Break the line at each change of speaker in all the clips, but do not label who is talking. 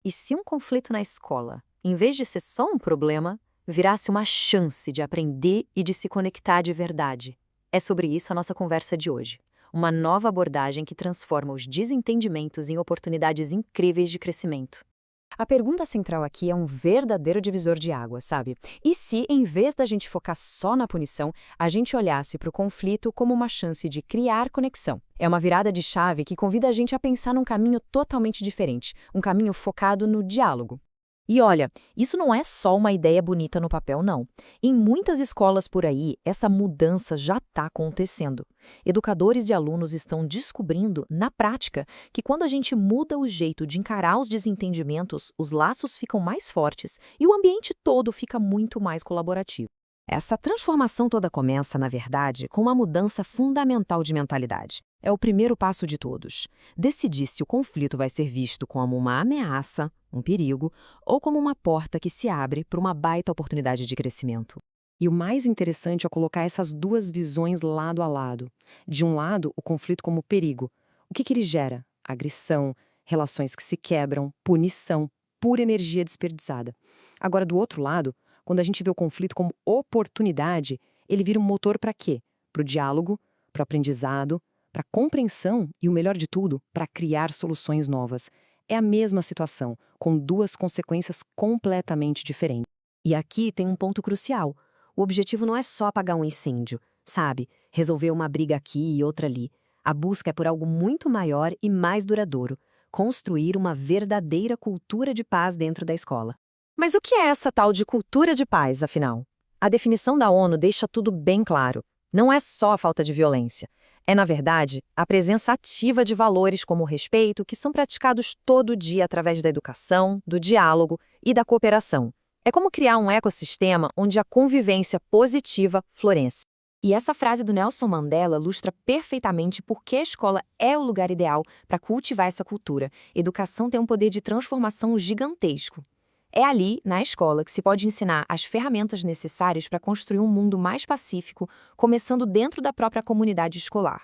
E se um conflito na escola, em vez de ser só um problema, virasse uma chance de aprender e de se conectar de verdade? É sobre isso a nossa conversa de hoje. Uma nova abordagem que transforma os desentendimentos em oportunidades incríveis de crescimento.
A pergunta central aqui é um verdadeiro divisor de água, sabe? E se, em vez da gente focar só na punição, a gente olhasse para o conflito como uma chance de criar conexão? É uma virada de chave que convida a gente a pensar num caminho totalmente diferente, um caminho focado no diálogo.
E olha, isso não é só uma ideia bonita no papel, não. Em muitas escolas por aí, essa mudança já está acontecendo. Educadores e alunos estão descobrindo, na prática, que quando a gente muda o jeito de encarar os desentendimentos, os laços ficam mais fortes e o ambiente todo fica muito mais colaborativo. Essa transformação toda começa, na verdade, com uma mudança fundamental de mentalidade. É o primeiro passo de todos. Decidir se o conflito vai ser visto como uma ameaça, um perigo, ou como uma porta que se abre para uma baita oportunidade de crescimento. E o mais interessante é colocar essas duas visões lado a lado. De um lado, o conflito como perigo. O que ele gera? Agressão, relações que se quebram, punição, pura energia desperdiçada. Agora, do outro lado, quando a gente vê o conflito como oportunidade, ele vira um motor para quê? Para o diálogo, para o aprendizado, para a compreensão e, o melhor de tudo, para criar soluções novas. É a mesma situação, com duas consequências completamente diferentes. E aqui tem um ponto crucial. O objetivo não é só apagar um incêndio, sabe? Resolver uma briga aqui e outra ali. A busca é por algo muito maior e mais duradouro. Construir uma verdadeira cultura de paz dentro da escola. Mas o que é essa tal de cultura de paz, afinal? A definição da ONU deixa tudo bem claro. Não é só a falta de violência. É, na verdade, a presença ativa de valores como o respeito que são praticados todo dia através da educação, do diálogo e da cooperação. É como criar um ecossistema onde a convivência positiva floresce. E essa frase do Nelson Mandela ilustra perfeitamente por que a escola é o lugar ideal para cultivar essa cultura. Educação tem um poder de transformação gigantesco. É ali, na escola, que se pode ensinar as ferramentas necessárias para construir um mundo mais pacífico, começando dentro da própria comunidade escolar.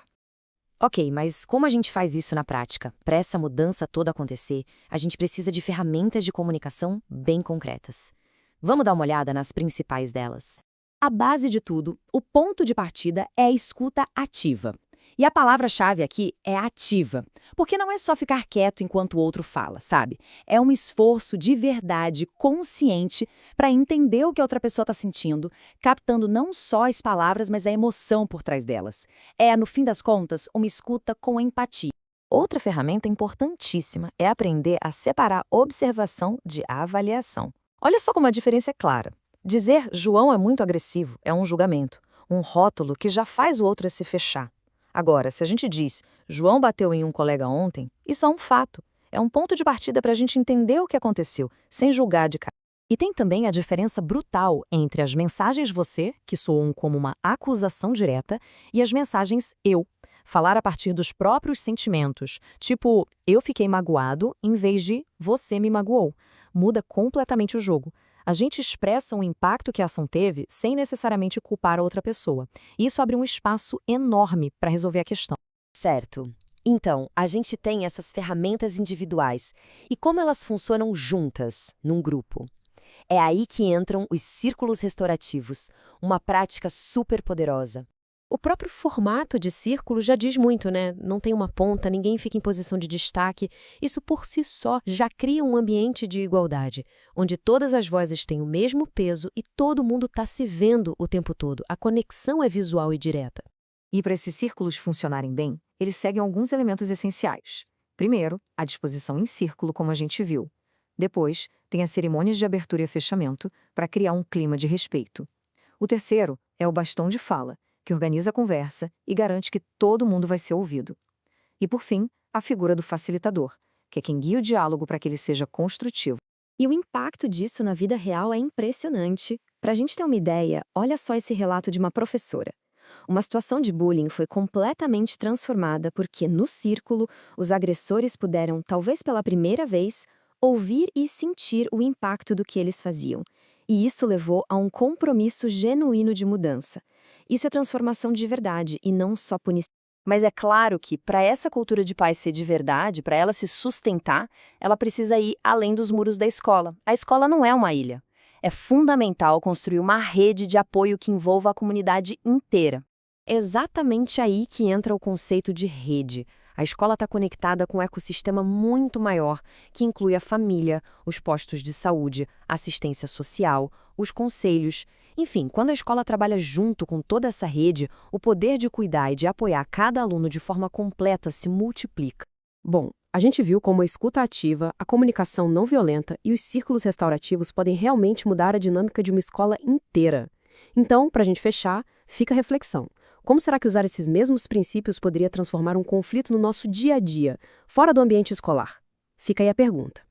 Ok, mas como a gente faz isso na prática? Para essa mudança toda acontecer, a gente precisa de ferramentas de comunicação bem concretas. Vamos dar uma olhada nas principais delas. A base de tudo, o ponto de partida é a escuta ativa. E a palavra-chave aqui é ativa, porque não é só ficar quieto enquanto o outro fala, sabe? É um esforço de verdade, consciente, para entender o que a outra pessoa está sentindo, captando não só as palavras, mas a emoção por trás delas. É, no fim das contas, uma escuta com empatia. Outra ferramenta importantíssima é aprender a separar observação de avaliação. Olha só como a diferença é clara. Dizer João é muito agressivo é um julgamento, um rótulo que já faz o outro se fechar. Agora, se a gente diz, João bateu em um colega ontem, isso é um fato. É um ponto de partida para a gente entender o que aconteceu, sem julgar de cara. E tem também a diferença brutal entre as mensagens você, que soam como uma acusação direta, e as mensagens eu. Falar a partir dos próprios sentimentos, tipo, eu fiquei magoado, em vez de você me magoou. Muda completamente o jogo. A gente expressa o impacto que a ação teve sem necessariamente culpar a outra pessoa. E isso abre um espaço enorme para resolver a questão.
Certo. Então, a gente tem essas ferramentas individuais. E como elas funcionam juntas, num grupo? É aí que entram os círculos restaurativos, uma prática super poderosa.
O próprio formato de círculo já diz muito, né? Não tem uma ponta, ninguém fica em posição de destaque. Isso por si só já cria um ambiente de igualdade, onde todas as vozes têm o mesmo peso e todo mundo está se vendo o tempo todo. A conexão é visual e direta.
E para esses círculos funcionarem bem, eles seguem alguns elementos essenciais. Primeiro, a disposição em círculo, como a gente viu. Depois, tem as cerimônias de abertura e fechamento para criar um clima de respeito. O terceiro é o bastão de fala, que organiza a conversa e garante que todo mundo vai ser ouvido. E, por fim, a figura do facilitador, que é quem guia o diálogo para que ele seja construtivo.
E o impacto disso na vida real é impressionante. Para a gente ter uma ideia, olha só esse relato de uma professora. Uma situação de bullying foi completamente transformada porque, no círculo, os agressores puderam, talvez pela primeira vez, ouvir e sentir o impacto do que eles faziam. E isso levou a um compromisso genuíno de mudança. Isso é transformação de verdade e não só punição.
Mas é claro que, para essa cultura de paz ser de verdade, para ela se sustentar, ela precisa ir além dos muros da escola. A escola não é uma ilha. É fundamental construir uma rede de apoio que envolva a comunidade inteira.
Exatamente aí que entra o conceito de rede. A escola está conectada com um ecossistema muito maior, que inclui a família, os postos de saúde, a assistência social, os conselhos. Enfim, quando a escola trabalha junto com toda essa rede, o poder de cuidar e de apoiar cada aluno de forma completa se multiplica.
Bom, a gente viu como a escuta ativa, a comunicação não violenta e os círculos restaurativos podem realmente mudar a dinâmica de uma escola inteira. Então, para a gente fechar, fica a reflexão. Como será que usar esses mesmos princípios poderia transformar um conflito no nosso dia a dia, fora do ambiente escolar? Fica aí a pergunta.